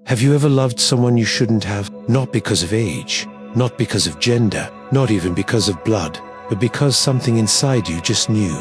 Have you ever loved someone you shouldn't have? Not because of age, not because of gender, not even because of blood, but because something inside you just knew.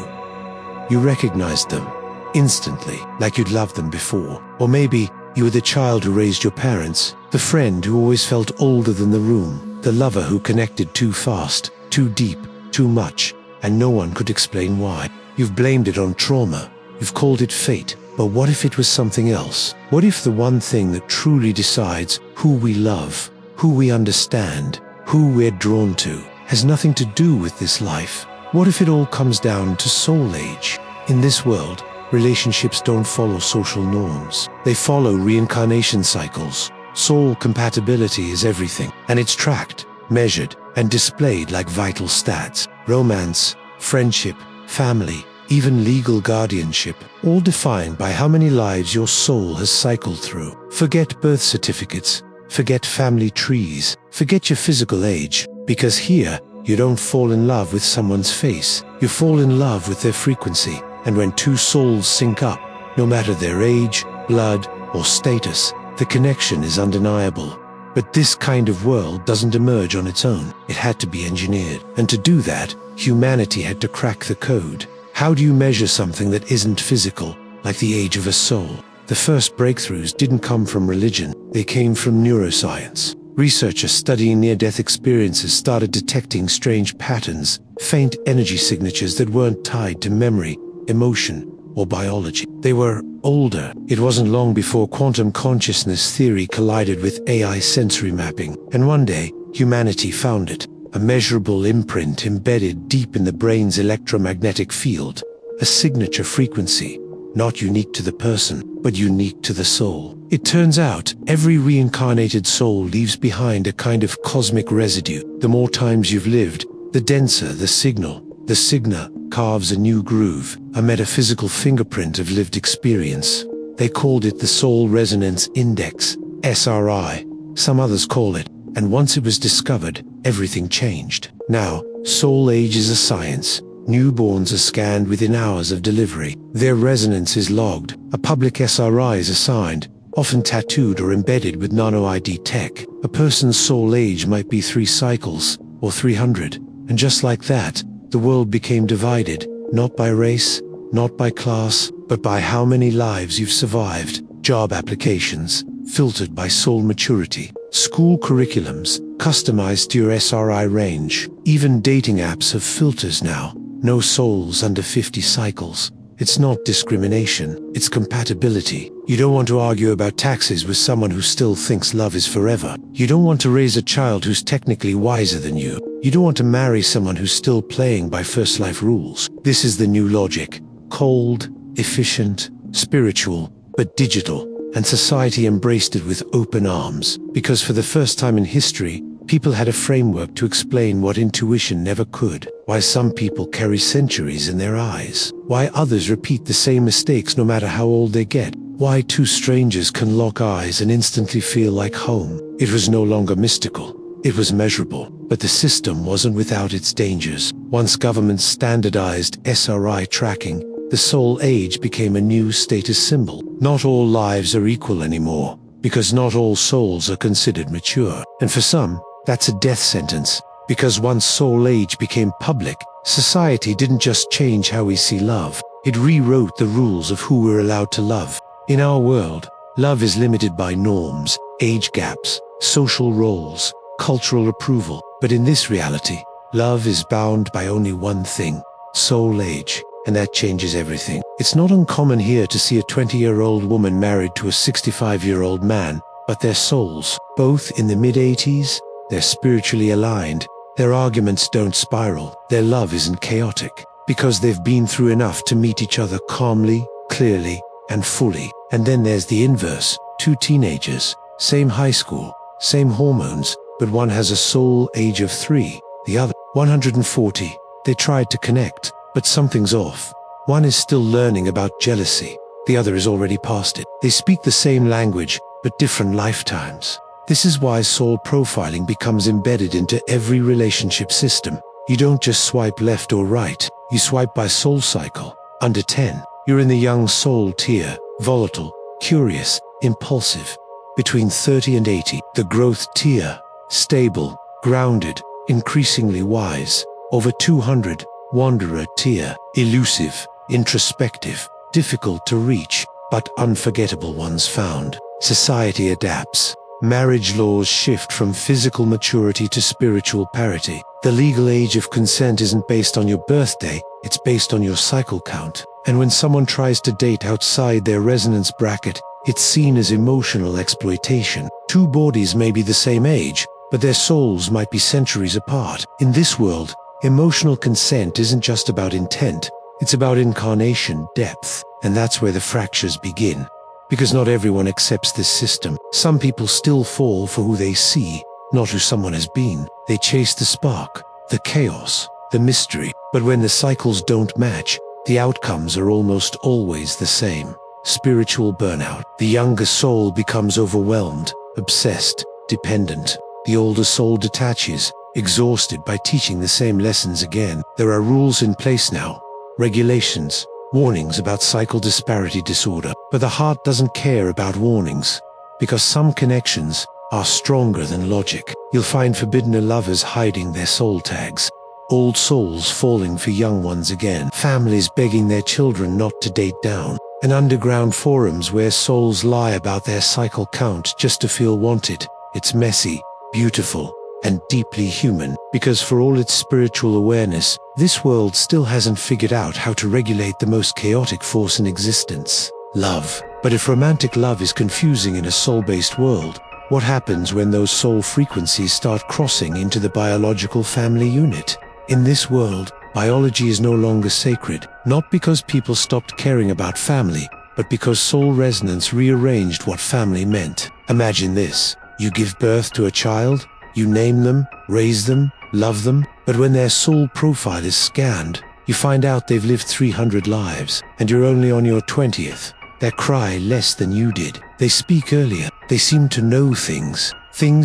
You recognized them instantly, like you'd loved them before. Or maybe you were the child who raised your parents, the friend who always felt older than the room, the lover who connected too fast, too deep, too much, and no one could explain why. You've blamed it on trauma, you've called it fate, but what if it was something else? What if the one thing that truly decides who we love, who we understand, who we're drawn to, has nothing to do with this life? What if it all comes down to soul age? In this world, relationships don't follow social norms. They follow reincarnation cycles. Soul compatibility is everything, and it's tracked, measured, and displayed like vital stats. Romance, friendship, family, even legal guardianship, all defined by how many lives your soul has cycled through. Forget birth certificates, forget family trees, forget your physical age, because here, you don't fall in love with someone's face, you fall in love with their frequency. And when two souls sync up, no matter their age, blood, or status, the connection is undeniable. But this kind of world doesn't emerge on its own. It had to be engineered. And to do that, humanity had to crack the code. How do you measure something that isn't physical, like the age of a soul? The first breakthroughs didn't come from religion. They came from neuroscience. Researchers studying near-death experiences started detecting strange patterns, faint energy signatures that weren't tied to memory, emotion, or biology. They were older. It wasn't long before quantum consciousness theory collided with AI sensory mapping, and one day, humanity found it. A measurable imprint embedded deep in the brain's electromagnetic field, a signature frequency, not unique to the person, but unique to the soul. It turns out, every reincarnated soul leaves behind a kind of cosmic residue. The more times you've lived, the denser the signal. The signa carves a new groove, a metaphysical fingerprint of lived experience. They called it the Soul Resonance Index, SRI. Some others call it, and once it was discovered, everything changed. Now, soul age is a science. Newborns are scanned within hours of delivery. Their resonance is logged. A public SRI is assigned, often tattooed or embedded with nano-ID tech. A person's soul age might be 3 cycles, or 300. And just like that, the world became divided, not by race, not by class, but by how many lives you've survived. Job applications, filtered by soul maturity. School curriculums, customized to your SRI range. Even dating apps have filters now. No souls under 50 cycles. It's not discrimination, it's compatibility. You don't want to argue about taxes with someone who still thinks love is forever. You don't want to raise a child who's technically wiser than you. You don't want to marry someone who's still playing by first life rules. This is the new logic. Cold, efficient, spiritual, but digital. And society embraced it with open arms. Because for the first time in history, people had a framework to explain what intuition never could. Why some people carry centuries in their eyes. Why others repeat the same mistakes no matter how old they get. Why two strangers can lock eyes and instantly feel like home. It was no longer mystical. It was measurable. But the system wasn't without its dangers. Once governments standardized SRI tracking, the soul age became a new status symbol. Not all lives are equal anymore, because not all souls are considered mature. And for some, that's a death sentence. Because once soul age became public, society didn't just change how we see love, it rewrote the rules of who we're allowed to love. In our world, love is limited by norms, age gaps, social roles, cultural approval. But in this reality, love is bound by only one thing: soul age. And that changes everything. It's not uncommon here to see a 20-year-old woman married to a 65-year-old man, but their souls, both in the mid-80s, they're spiritually aligned. Their arguments don't spiral. Their love isn't chaotic, because they've been through enough to meet each other calmly, clearly, and fully. And then there's the inverse. 2 teenagers, same high school, same hormones, but one has a soul age of 3, the other 140. They tried to connect, but something's off. One is still learning about jealousy. The other is already past it. They speak the same language, but different lifetimes. This is why soul profiling becomes embedded into every relationship system. You don't just swipe left or right, you swipe by soul cycle. Under 10, you're in the young soul tier, volatile, curious, impulsive. between 30 and 80. The growth tier, stable, grounded, increasingly wise. Over 200, wanderer tier, elusive, introspective, difficult to reach, but unforgettable ones found. Society adapts. Marriage laws shift from physical maturity to spiritual parity. The legal age of consent isn't based on your birthday, it's based on your cycle count. And when someone tries to date outside their resonance bracket, it's seen as emotional exploitation. Two bodies may be the same age, but their souls might be centuries apart. In this world, emotional consent isn't just about intent, it's about incarnation, depth, and that's where the fractures begin. Because not everyone accepts this system. Some people still fall for who they see, not who someone has been. They chase the spark, the chaos, the mystery. But when the cycles don't match, the outcomes are almost always the same. Spiritual burnout. The younger soul becomes overwhelmed, obsessed, dependent. The older soul detaches, exhausted by teaching the same lessons again. There are rules in place now, regulations, warnings about cycle disparity disorder. But the heart doesn't care about warnings, because some connections are stronger than logic. You'll find forbidden lovers hiding their soul tags, old souls falling for young ones again, families begging their children not to date down, and underground forums where souls lie about their cycle count just to feel wanted. It's messy, beautiful, and deeply human, because for all its spiritual awareness, this world still hasn't figured out how to regulate the most chaotic force in existence, love. But if romantic love is confusing in a soul-based world, what happens when those soul frequencies start crossing into the biological family unit? In this world, biology is no longer sacred, not because people stopped caring about family, but because soul resonance rearranged what family meant. Imagine this: you give birth to a child, you name them, raise them, love them, but when their soul profile is scanned, you find out they've lived 300 lives, and you're only on your 20th. They cry less than you did. They speak earlier. They seem to know things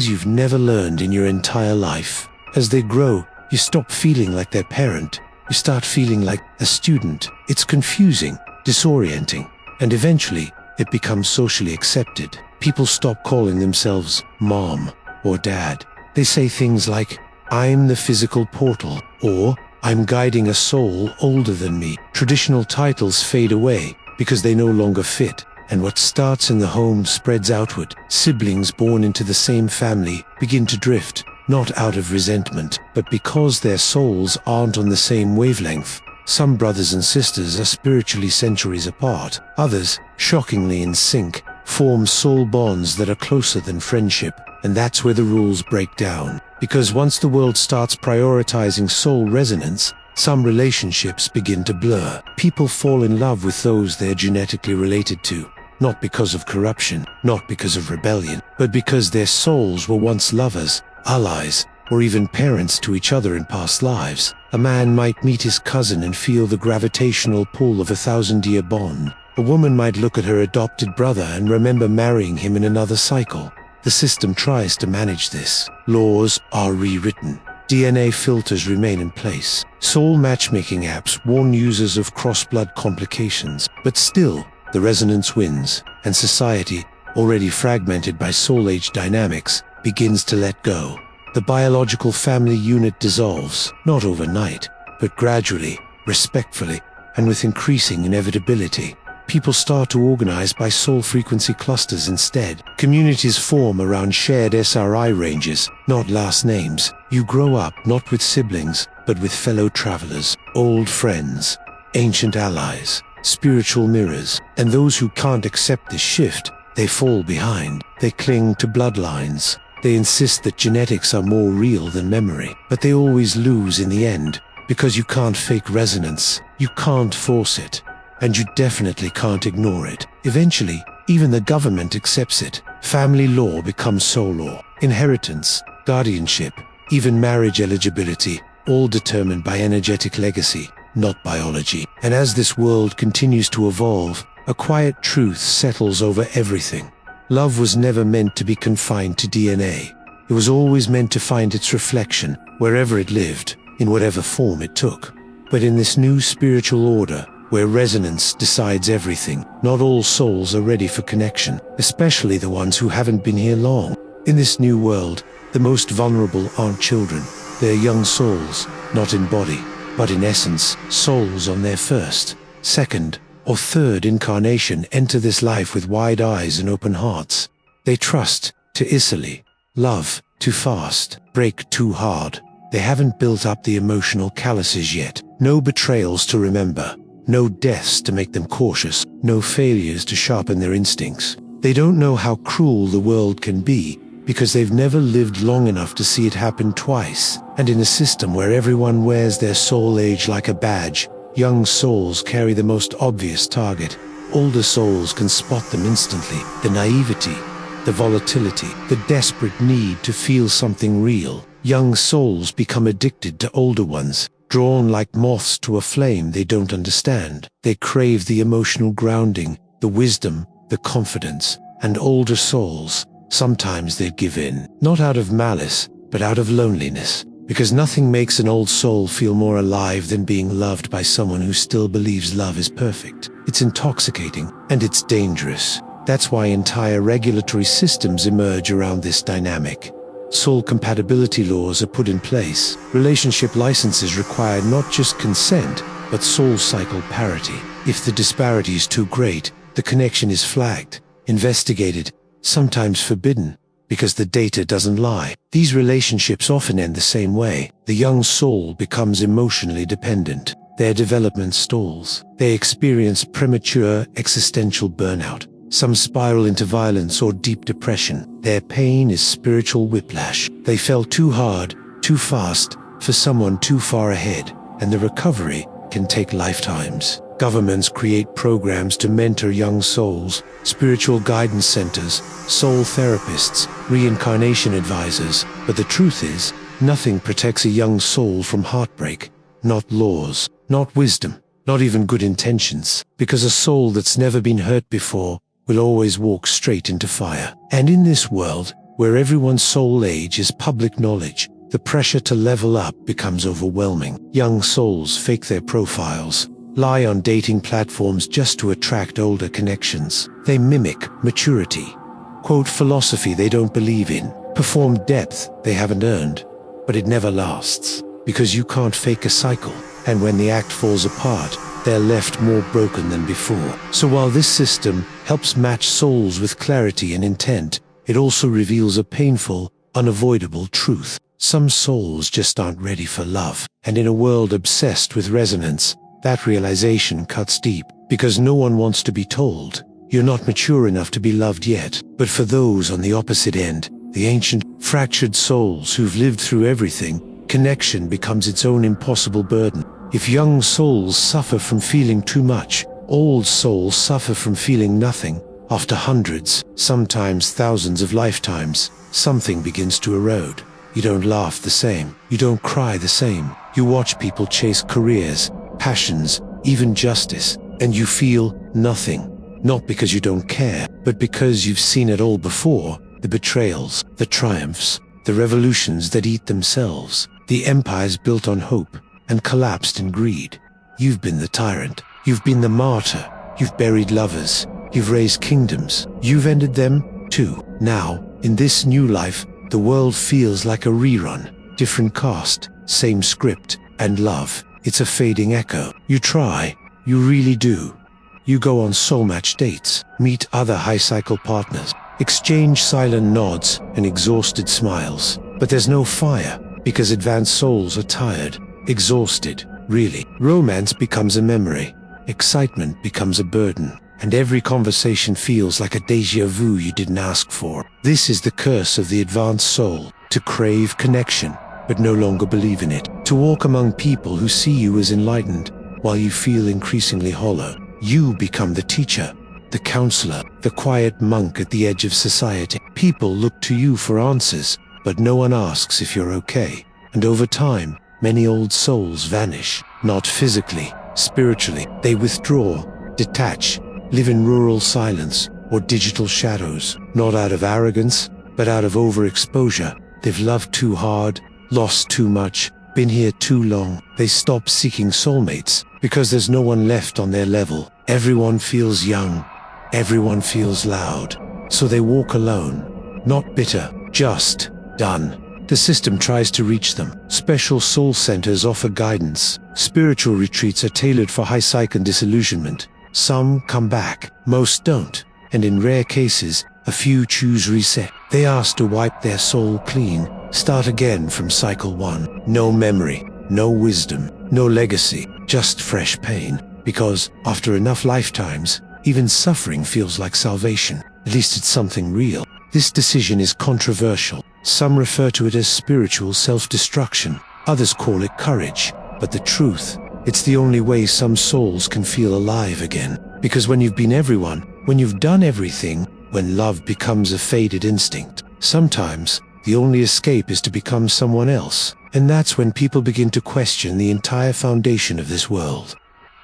you've never learned in your entire life. As they grow, you stop feeling like their parent. You start feeling like a student. It's confusing, disorienting, and eventually, it becomes socially accepted. People stop calling themselves mom or dad. They say things like, "I'm the physical portal," or "I'm guiding a soul older than me." Traditional titles fade away because they no longer fit, and what starts in the home spreads outward. Siblings born into the same family begin to drift, not out of resentment, but because their souls aren't on the same wavelength. Some brothers and sisters are spiritually centuries apart. Others, shockingly in sync, form soul bonds that are closer than friendship. And that's where the rules break down. Because once the world starts prioritizing soul resonance, some relationships begin to blur. People fall in love with those they're genetically related to, not because of corruption, not because of rebellion, but because their souls were once lovers, allies, or even parents to each other in past lives. A man might meet his cousin and feel the gravitational pull of a 1,000-year bond. A woman might look at her adopted brother and remember marrying him in another cycle. The system tries to manage this. Laws are rewritten. DNA filters remain in place. Soul matchmaking apps warn users of cross-blood complications. But still, the resonance wins, and society, already fragmented by soul-age dynamics, begins to let go. The biological family unit dissolves, not overnight, but gradually, respectfully, and with increasing inevitability. People start to organize by soul frequency clusters instead. Communities form around shared SRI ranges, not last names. You grow up not with siblings, but with fellow travelers, old friends, ancient allies, spiritual mirrors. And those who can't accept this shift, they fall behind. They cling to bloodlines. They insist that genetics are more real than memory. But they always lose in the end, because you can't fake resonance. You can't force it. And you definitely can't ignore it. Eventually, even the government accepts it. Family law becomes soul law. Inheritance, guardianship, even marriage eligibility, all determined by energetic legacy, not biology. And as this world continues to evolve, a quiet truth settles over everything. Love was never meant to be confined to DNA. It was always meant to find its reflection, wherever it lived, in whatever form it took. But in this new spiritual order, where resonance decides everything. Not all souls are ready for connection, especially the ones who haven't been here long. In this new world, the most vulnerable aren't children. They're young souls, not in body, but in essence, souls on their first, second, or third incarnation enter this life with wide eyes and open hearts. They trust too easily, love too fast, break too hard. They haven't built up the emotional calluses yet. No betrayals to remember, no deaths to make them cautious, no failures to sharpen their instincts. They don't know how cruel the world can be, because they've never lived long enough to see it happen twice. And in a system where everyone wears their soul age like a badge, young souls carry the most obvious target. Older souls can spot them instantly. The naivety, the volatility, the desperate need to feel something real. Young souls become addicted to older ones, drawn like moths to a flame they don't understand. They crave the emotional grounding, the wisdom, the confidence. And older souls, sometimes they'd give in, not out of malice, but out of loneliness. Because nothing makes an old soul feel more alive than being loved by someone who still believes love is perfect. It's intoxicating, and it's dangerous. That's why entire regulatory systems emerge around this dynamic. Soul compatibility laws are put in place. Relationship licenses require not just consent, but soul cycle parity. If the disparity is too great, the connection is flagged, investigated, sometimes forbidden, because the data doesn't lie. These relationships often end the same way. The young soul becomes emotionally dependent. Their development stalls. They experience premature existential burnout. Some spiral into violence or deep depression. Their pain is spiritual whiplash. They fell too hard, too fast, for someone too far ahead, and the recovery can take lifetimes. Governments create programs to mentor young souls, spiritual guidance centers, soul therapists, reincarnation advisors. But the truth is, nothing protects a young soul from heartbreak. Not laws, not wisdom, not even good intentions. Because a soul that's never been hurt before will always walk straight into fire. And in this world, where everyone's soul age is public knowledge, the pressure to level up becomes overwhelming. Young souls fake their profiles, lie on dating platforms just to attract older connections. They mimic maturity, quote philosophy they don't believe in, perform depth they haven't earned. But it never lasts, because you can't fake a cycle, and when the act falls apart, they're left more broken than before. So while this system helps match souls with clarity and intent, it also reveals a painful, unavoidable truth. Some souls just aren't ready for love. And in a world obsessed with resonance, that realization cuts deep, because no one wants to be told, you're not mature enough to be loved yet. But for those on the opposite end, the ancient, fractured souls who've lived through everything, connection becomes its own impossible burden. If young souls suffer from feeling too much, old souls suffer from feeling nothing. After hundreds, sometimes thousands of lifetimes, something begins to erode. You don't laugh the same. You don't cry the same. You watch people chase careers, passions, even justice, and you feel nothing. Not because you don't care, but because you've seen it all before. The betrayals, the triumphs, the revolutions that eat themselves, the empires built on hope and collapsed in greed. You've been the tyrant. You've been the martyr. You've buried lovers. You've raised kingdoms. You've ended them, too. Now, in this new life, the world feels like a rerun. Different cast, same script, and love. It's a fading echo. You try. You really do. You go on soul match dates, meet other high-cycle partners, exchange silent nods and exhausted smiles. But there's no fire, because advanced souls are tired, exhausted, really. Romance becomes a memory. Excitement becomes a burden. And every conversation feels like a déjà vu you didn't ask for. This is the curse of the advanced soul, to crave connection, but no longer believe in it. To walk among people who see you as enlightened, while you feel increasingly hollow. You become the teacher, the counselor, the quiet monk at the edge of society. People look to you for answers, but no one asks if you're okay. And over time, many old souls vanish, not physically, spiritually. They withdraw, detach, live in rural silence or digital shadows, not out of arrogance, but out of overexposure. They've loved too hard, lost too much, been here too long. They stop seeking soulmates because there's no one left on their level. Everyone feels young. Everyone feels loud. So they walk alone. Not bitter, just done. The system tries to reach them. Special soul centers offer guidance. Spiritual retreats are tailored for high psych and disillusionment. Some come back, most don't. And in rare cases, a few choose reset. They ask to wipe their soul clean, start again from cycle 1. No memory, no wisdom, no legacy, just fresh pain. Because, after enough lifetimes, even suffering feels like salvation. At least it's something real. This decision is controversial. Some refer to it as spiritual self-destruction. Others call it courage. But the truth, it's the only way some souls can feel alive again. Because when you've been everyone, when you've done everything, when love becomes a faded instinct, sometimes the only escape is to become someone else. And that's when people begin to question the entire foundation of this world.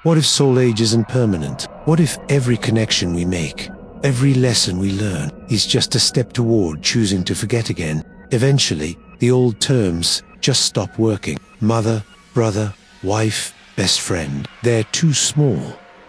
What if soul age isn't permanent? What if every connection we make, every lesson we learn, is just a step toward choosing to forget again? Eventually, the old terms just stop working. Mother, brother, wife, best friend. They're too small,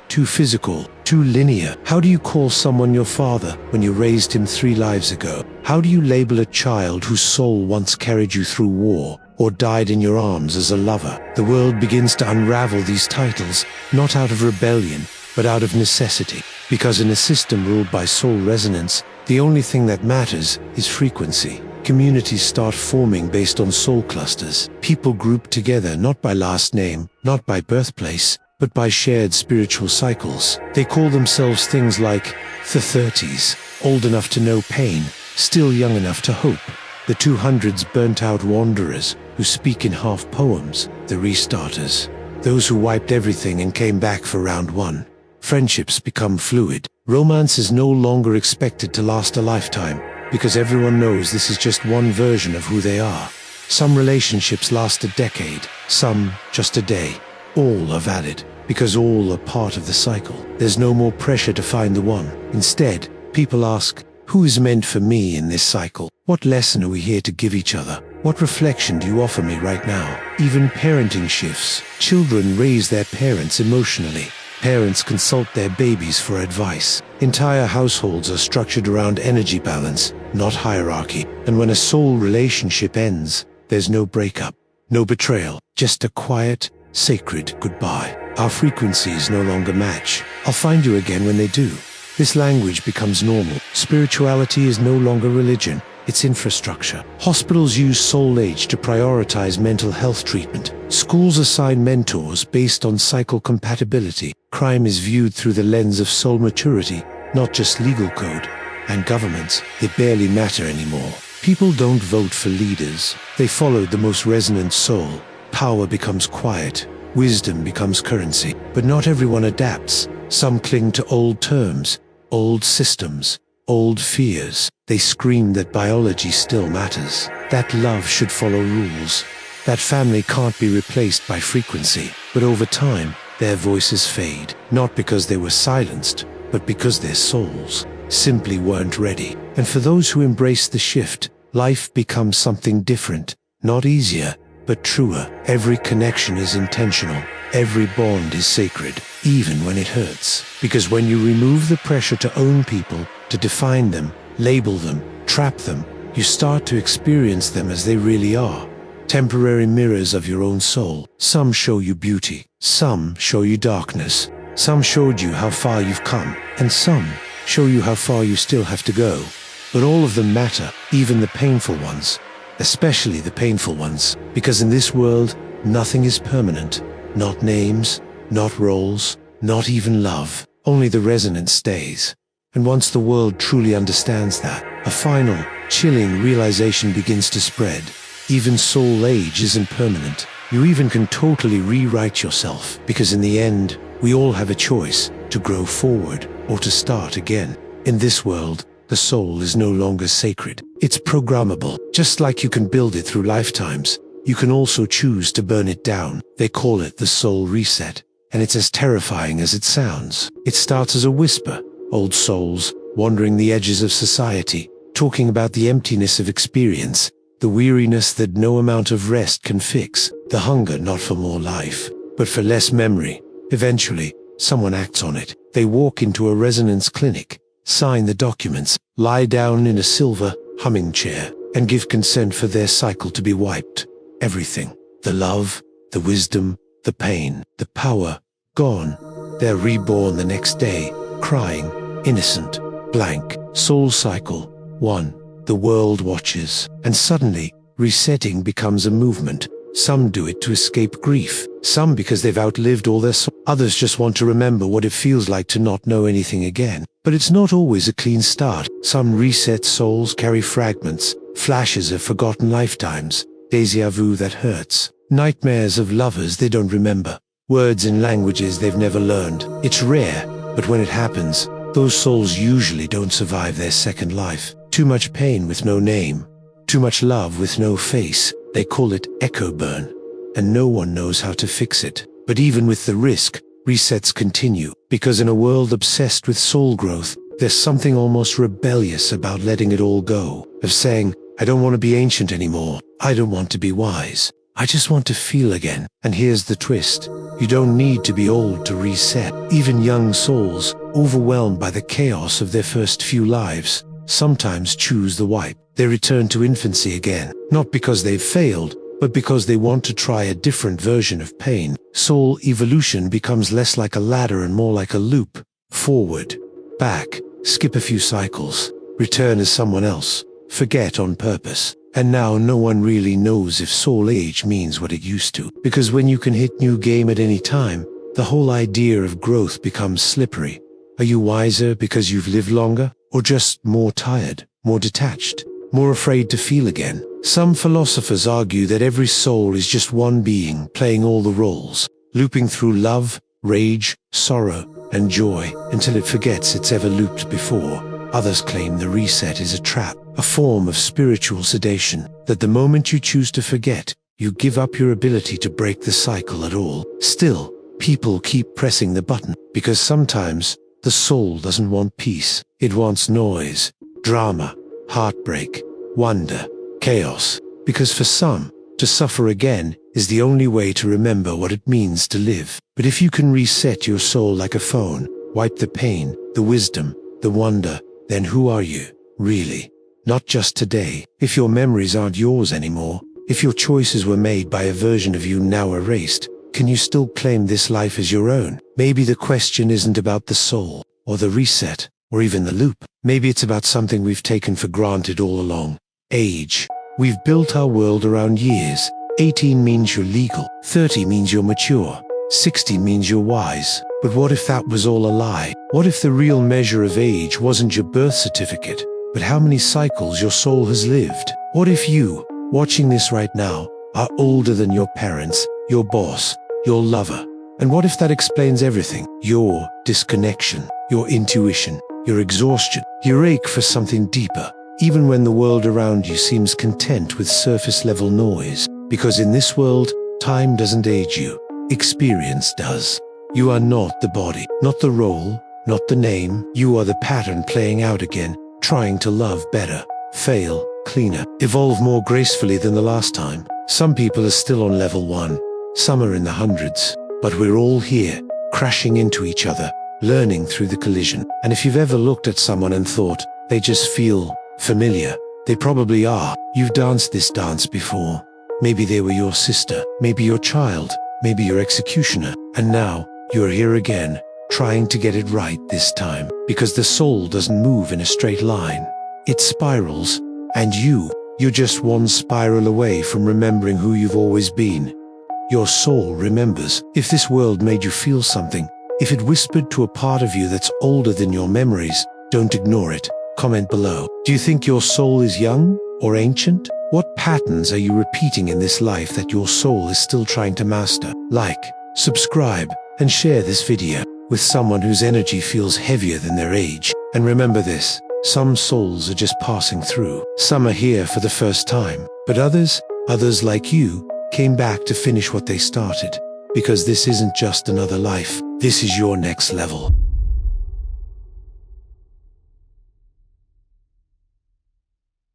too physical, too linear. How do you call someone your father when you raised him 3 lives ago? How do you label a child whose soul once carried you through war, or died in your arms as a lover? The world begins to unravel these titles, not out of rebellion, but out of necessity. Because in a system ruled by soul resonance, the only thing that matters is frequency. Communities start forming based on soul clusters. People group together not by last name, not by birthplace, but by shared spiritual cycles. They call themselves things like the 30s, old enough to know pain, still young enough to hope. The 200s burnt-out wanderers who speak in half poems, the restarters. Those who wiped everything and came back for round 1. Friendships become fluid. Romance is no longer expected to last a lifetime, because everyone knows this is just one version of who they are. Some relationships last a decade, some just a day. All are valid, because all are part of the cycle. There's no more pressure to find the one. Instead, people ask, who is meant for me in this cycle? What lesson are we here to give each other? What reflection do you offer me right now? Even parenting shifts. Children raise their parents emotionally. Parents consult their babies for advice. Entire households are structured around energy balance, not hierarchy. And when a soul relationship ends, there's no breakup, no betrayal, just a quiet, sacred goodbye. Our frequencies no longer match. I'll find you again when they do. This language becomes normal. Spirituality is no longer religion. It's infrastructure. Hospitals use soul age to prioritize mental health treatment. Schools assign mentors based on cycle compatibility. Crime is viewed through the lens of soul maturity, not just legal code. And governments, they barely matter anymore. People don't vote for leaders. They follow the most resonant soul. Power becomes quiet. Wisdom becomes currency. But not everyone adapts. Some cling to old terms, old systems, old fears. They scream that biology still matters, that love should follow rules, that family can't be replaced by frequency. But over time, their voices fade, not because they were silenced, but because their souls simply weren't ready. And for those who embrace the shift, life becomes something different, not easier, but truer. Every connection is intentional. Every bond is sacred, even when it hurts. Because when you remove the pressure to own people, to define them, label them, trap them, you start to experience them as they really are. Temporary mirrors of your own soul. Some show you beauty. Some show you darkness. Some showed you how far you've come. And some show you how far you still have to go. But all of them matter, even the painful ones. Especially the painful ones. Because in this world, nothing is permanent. Not names, not roles, not even love. Only the resonance stays. And once the world truly understands that, a final, chilling realization begins to spread. Even soul age isn't permanent. You even can totally rewrite yourself. Because in the end, we all have a choice to grow forward or to start again. In this world, the soul is no longer sacred. It's programmable. Just like you can build it through lifetimes, you can also choose to burn it down. They call it the soul reset. And it's as terrifying as it sounds. It starts as a whisper. Old souls, wandering the edges of society, talking about the emptiness of experience, the weariness that no amount of rest can fix. The hunger not for more life, but for less memory. Eventually, someone acts on it. They walk into a resonance clinic, sign the documents, lie down in a silver, humming chair, and give consent for their cycle to be wiped. Everything. The love, the wisdom, the pain, the power, gone. They're reborn the next day, crying, innocent, blank. Soul cycle 1. The world watches, and suddenly, resetting becomes a movement. Some do it to escape grief, some because they've outlived all their soul. Others just want to remember what it feels like to not know anything again. But it's not always a clean start. Some reset souls carry fragments, flashes of forgotten lifetimes, déjà vu that hurts, nightmares of lovers they don't remember, words in languages they've never learned. It's rare, but when it happens, those souls usually don't survive their second life. Too much pain with no name, too much love with no face. They call it echo burn, and no one knows how to fix it. But even with the risk, resets continue, because in a world obsessed with soul growth, there's something almost rebellious about letting it all go, of saying, I don't want to be ancient anymore, I don't want to be wise, I just want to feel again. And here's the twist, you don't need to be old to reset. Even young souls, overwhelmed by the chaos of their first few lives, sometimes choose the wipe. They return to infancy again, not because they've failed, but because they want to try a different version of pain. Soul evolution becomes less like a ladder and more like a loop. Forward, back, skip a few cycles, return as someone else, forget on purpose. And now no one really knows if soul age means what it used to. Because when you can hit new game at any time, the whole idea of growth becomes slippery. Are you wiser because you've lived longer? Or just more tired, more detached, more afraid to feel again? Some philosophers argue that every soul is just one being playing all the roles, looping through love, rage, sorrow, and joy until it forgets it's ever looped before. Others claim the reset is a trap, a form of spiritual sedation, that the moment you choose to forget, you give up your ability to break the cycle at all. Still, people keep pressing the button, because sometimes the soul doesn't want peace. It wants noise, drama, heartbreak, wonder, chaos. Because for some, to suffer again is the only way to remember what it means to live. But if you can reset your soul like a phone, wipe the pain, the wisdom, the wonder, then who are you, really? Not just today. If your memories aren't yours anymore, if your choices were made by a version of you now erased, can you still claim this life as your own? Maybe the question isn't about the soul, or the reset, or even the loop. Maybe it's about something we've taken for granted all along. Age. We've built our world around years. 18 means you're legal, 30 means you're mature, 60 means you're wise. But what if that was all a lie? What if the real measure of age wasn't your birth certificate, but how many cycles your soul has lived? What if you, watching this right now, are older than your parents, your boss, your lover? And what if that explains everything? Your disconnection, your intuition, your exhaustion, your ache for something deeper, even when the world around you seems content with surface-level noise. Because in this world, time doesn't age you, experience does. You are not the body, not the role, not the name. You are the pattern playing out again, trying to love better, fail, cleaner, evolve more gracefully than the last time. Some people are still on level 1, some are in the hundreds, but we're all here, crashing into each other, learning through the collision. And if you've ever looked at someone and thought, they just feel familiar, they probably are. You've danced this dance before. Maybe they were your sister, maybe your child, maybe your executioner, and now, you're here again, trying to get it right this time. Because the soul doesn't move in a straight line. It spirals, and you're just one spiral away from remembering who you've always been. Your soul remembers. If this world made you feel something, if it whispered to a part of you that's older than your memories, don't ignore it. Comment below. Do you think your soul is young or ancient? What patterns are you repeating in this life that your soul is still trying to master? Like, subscribe, and share this video with someone whose energy feels heavier than their age. And remember this, some souls are just passing through. Some are here for the first time, but others like you, came back to finish what they started. Because this isn't just another life, this is your next level.